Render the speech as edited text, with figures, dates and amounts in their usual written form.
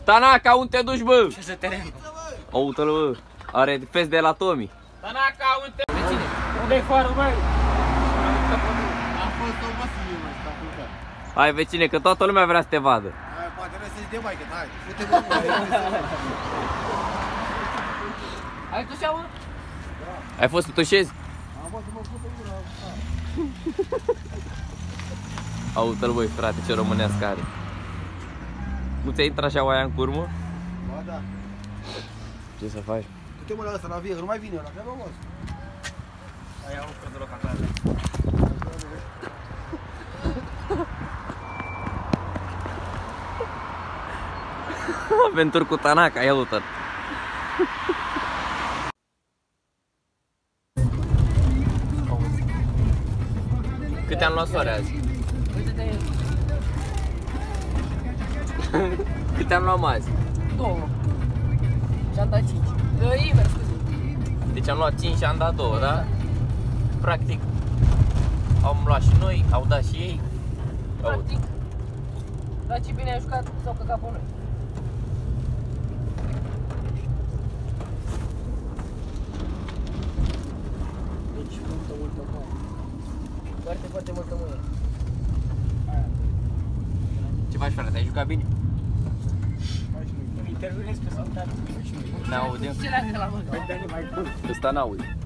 Tanaka, unde te duci, bă? Ce să terenul? Uite-l, bă. Are fest de la Tomi. Tanaka, unde te... Vecine, unde-i farul, băi? Am fost o măsime, mă, s-a plecat. Hai, vecine, că toată lumea vrea să te vadă. Hai, poate vrei să-ți de maică, hai. Fute-mă. Ai tu seamă? Ai fost să tușezi? Am fost să mă fute ura. Uite-l, băi, frate, ce românească are. Nu ți-a intrat așa oaia în curmă? Ba da. Ce să faci? Du-te-mă la ăsta, la vie, că nu mai vine ăla, că-i bă, Ai au de loc acasă. Aventuri cu Tanaka, ia uite-l. Câte am luat soare azi? Uite-te, Câte am luat azi? 2. Și-am dat 5. Invers, scuze. Deci am luat 5 și am dat 2, da? Practic, am luat și noi, au dat și ei. Practic, dar ce bine ai jucat, s-au căcat pe noi. Deci, multă mare. Foarte, foarte multă mâine. Ce faci, frate? Ai jucat bine? Intervenezi pe saltat. Ne audem? Ce le-ai de la mână? Ăsta n-aude.